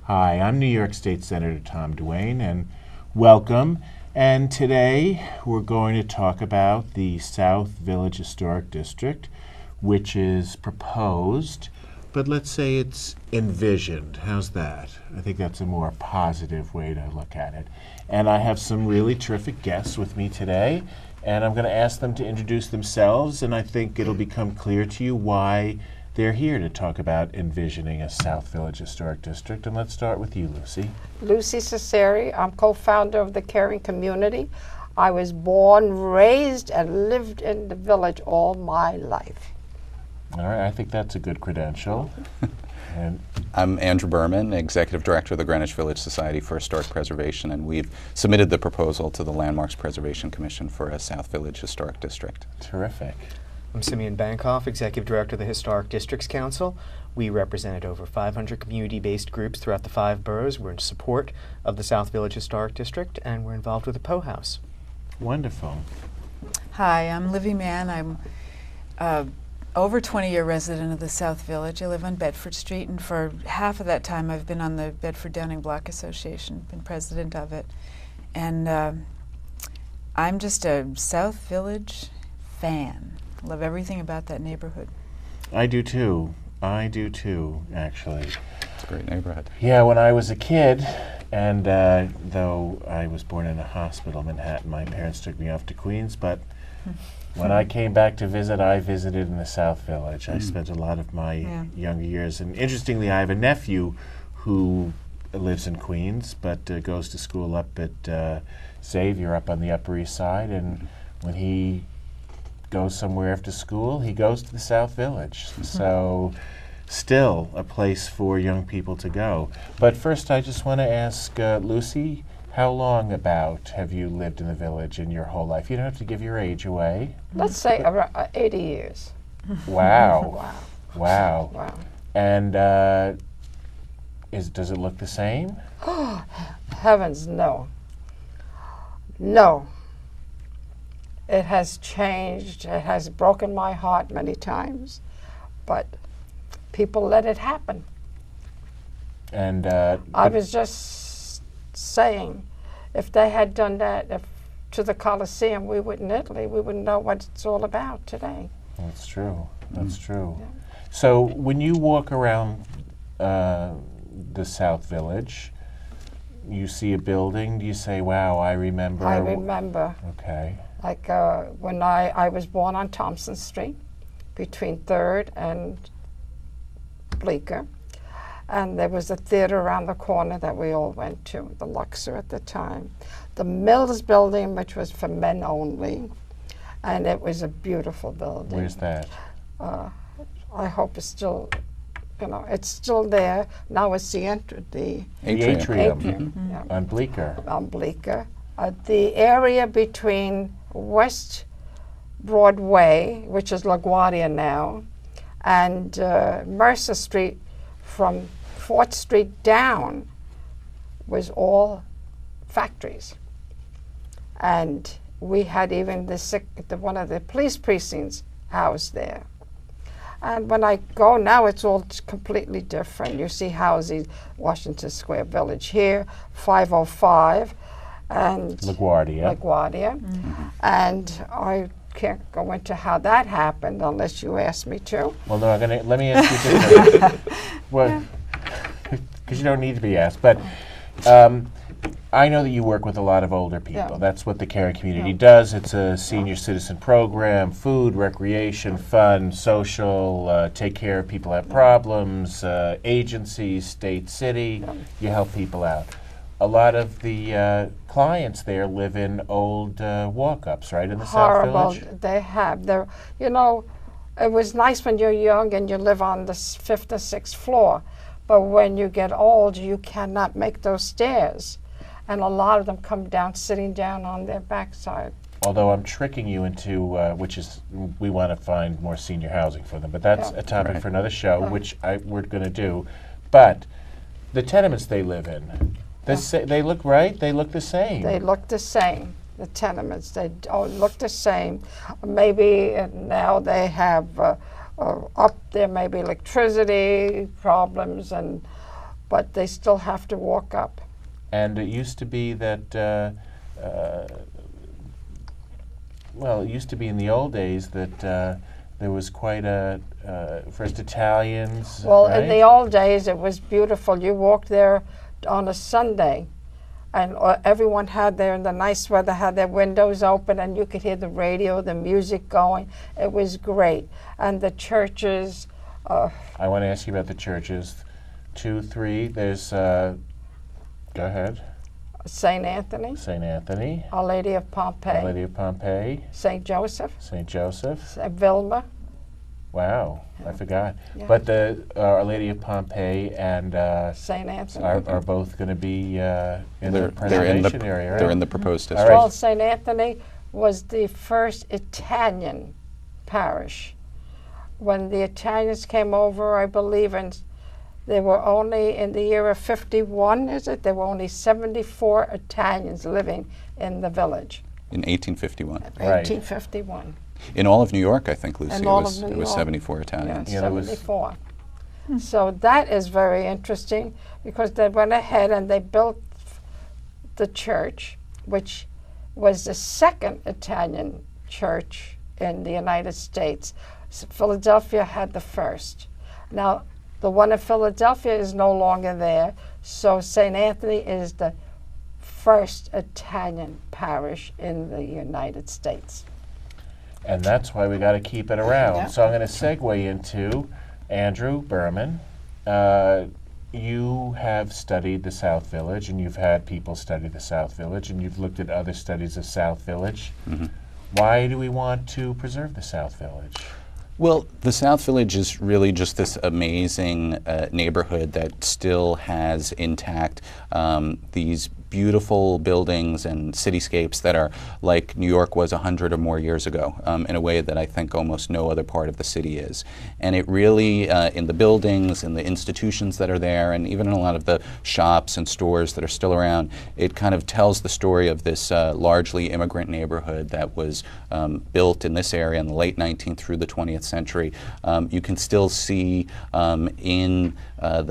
Hi, I'm New York State Senator Tom Duane, and welcome. And today we're going to talk about the South Village Historic District, which is proposed, but let's say it's envisioned. How's that? I think that's a more positive way to look at it. And I have some really terrific guests with me today, and I'm going to ask them to introduce themselves, and I think it'll become clear to you why they're here to talk about envisioning a South Village Historic District. And let's start with you, Lucy. Lucy Cesari. I'm co-founder of the Caring Community. I was born, raised, and lived in the village all my life. All right, I think that's a good credential. And I'm Andrew Berman, Executive Director of the Greenwich Village Society for Historic Preservation, and we've submitted the proposal to the Landmarks Preservation Commission for a South Village Historic District. terrific. I'm Simeon Bankoff, Executive Director of the Historic Districts Council. We represented over 500 community-based groups throughout the 5 boroughs. We're in support of the South Village Historic District, and we're involved with the Poe House. Wonderful. Hi, I'm Livy Mann. I'm over 20-year resident of the South Village. I live on Bedford Street, and for half of that time I've been on the Bedford Downing Block Association, been president of it. And I'm just a South Village fan. Love everything about that neighborhood. I do too, actually. It's a great neighborhood. Yeah, when I was a kid, and though I was born in a hospital in Manhattan, my parents took me off to Queens, but when I came back to visit, I visited in the South Village. I spent a lot of my younger years, and interestingly, I have a nephew who lives in Queens, but goes to school up at Xavier up on the Upper East Side, and when he goes somewhere after school, he goes to the South Village. So still a place for young people to go. But first I just want to ask Lucy, how long about have you lived in the village in your whole life? You don't have to give your age away. Let's say around 80 years. Wow. Wow. Wow. Wow. And does it look the same? Heavens, no. No. It has changed. It has broken my heart many times, but people let it happen. And I was just saying, if they had done that to the Colosseum, we wouldn't Italy, we wouldn't know what it's all about today. That's true. That's true. Yeah. So when you walk around the South Village, you see a building, do you say, wow, I remember? I remember. Okay. Like when I was born on Thompson Street, between 3rd and Bleecker, and there was a theater around the corner that we all went to, the Luxor at the time. The Mills building, which was for men only, and it was a beautiful building. Where's that? I hope it's still, it's still there. Now it's the atrium. Yeah. On Bleecker. On Bleecker. The area between West Broadway, which is LaGuardia now, and Mercer Street from 4th Street down was all factories. And we had even one of the police precincts housed there. And when I go now, it's all completely different. You see houses, Washington Square Village here, 505, and LaGuardia. And I can't go into how that happened unless you ask me to. Well, no, let me ask you this. Well, because you don't need to be asked, but I know that you work with a lot of older people. Yeah. That's what the Caring Community does. It's a senior citizen program, food, recreation, fun, social, take care of people who have problems, agencies, state, city. You help people out. A lot of the clients there live in old walk-ups, right, in the South Village? Horrible. They have. It was nice when you're young and you live on the 5th or 6th floor, but when you get old, you cannot make those stairs. And a lot of them come down sitting down on their backside. Although I'm tricking you into, which is, we want to find more senior housing for them, but that's a topic for another show, which we're going to do. But the tenements they live in, they look right? They look the same. They look the same. The tenements, they all look the same. Maybe now they have up there maybe electricity problems and but they still have to walk up. And it used to be that, well, it used to be in the old days that there was quite a, first Italians, Well, right? in the old days, it was beautiful. You walked there on a Sunday, and everyone had in the nice weather, had their windows open, and you could hear the radio, the music going. It was great. And the churches. I want to ask you about the churches. 2, 3, there's, go ahead. St. Anthony, St. Anthony, Our Lady of Our Pompeii, Lady of Pompeii, St. Joseph, St. Joseph. St. Vilma. Wow, I forgot. Yeah. But the Our Lady of Pompeii and St. Anthony. are both going to be in the They're in preservation the area, right? they're in the proposed All district. right. Well, St. Anthony was the first Italian parish. When the Italians came over, I believe, and there were only, in the year of 51, is it? There were only 74 Italians living in the village. In 1851. Right. 1851. In all of New York, I think, Lucy, In all it of New was York. 74 Italians. Yeah, there was- 74. So that is very interesting, because they went ahead and they built the church, which was the second Italian church in the United States. Philadelphia had the first. Now, the one in Philadelphia is no longer there, so St. Anthony is the first Italian parish in the United States. And that's why we got to keep it around. Yeah. So I'm going to segue into Andrew Berman. You have studied the South Village, and you've had people study the South Village, and you've looked at other studies of South Village. Why do we want to preserve the South Village? Well, the South Village is really just this amazing neighborhood that still has intact these beautiful buildings and cityscapes that are like New York was 100 or more years ago, in a way that I think almost no other part of the city is. And it really, in the buildings, in the institutions that are there, and even in a lot of the shops and stores that are still around, it kind of tells the story of this largely immigrant neighborhood that was built in this area in the late 19th through the 20th century. You can still see in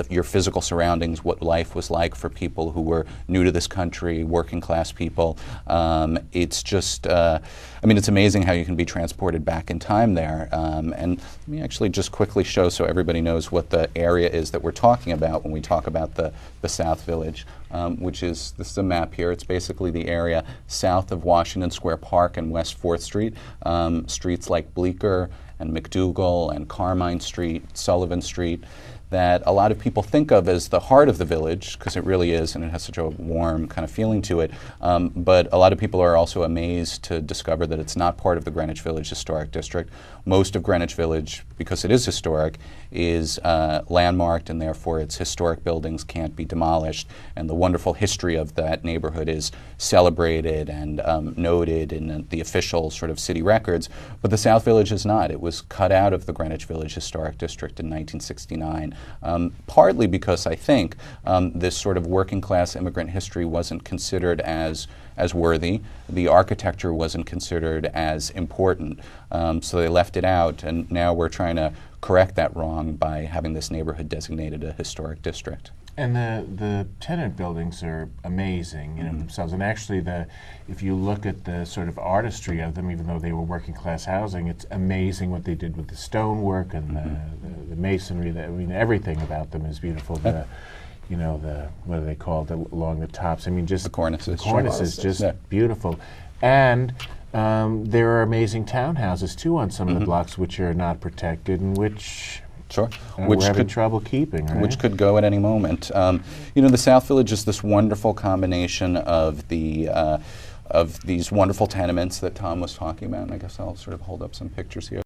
your physical surroundings what life was like for people who were new to this country, working class people. It's just, I mean, it's amazing how you can be transported back in time there. And let me actually just quickly show so everybody knows what the area is that we're talking about when we talk about the South Village, which is, this is a map here. It's basically the area south of Washington Square Park and West 4th Street. Streets like Bleecker and McDougal and Carmine Street, Sullivan Street, that a lot of people think of as the heart of the village, because it really is, and it has such a warm kind of feeling to it. But a lot of people are also amazed to discover that it's not part of the Greenwich Village Historic District. Most of Greenwich Village, because it is historic, is landmarked, and therefore its historic buildings can't be demolished. And the wonderful history of that neighborhood is celebrated and noted in the official sort of city records. But the South Village is not. It was cut out of the Greenwich Village Historic District in 1969. Partly because I think this sort of working class immigrant history wasn't considered as worthy. The architecture wasn't considered as important, so they left it out, and now we're trying to correct that wrong by having this neighborhood designated a historic district. And the tenant buildings are amazing, themselves. And actually, if you look at the sort of artistry of them, even though they were working class housing, it's amazing what they did with the stonework and the masonry. I mean, everything about them is beautiful. What are they called along the tops? I mean, just The cornices. The cornices, just beautiful. And there are amazing townhouses too on some of the blocks which are not protected, and which. Sure. We're having trouble keeping, right? Which could go at any moment. The South Village is this wonderful combination of these wonderful tenements that Tom was talking about, and I guess I'll sort of hold up some pictures here.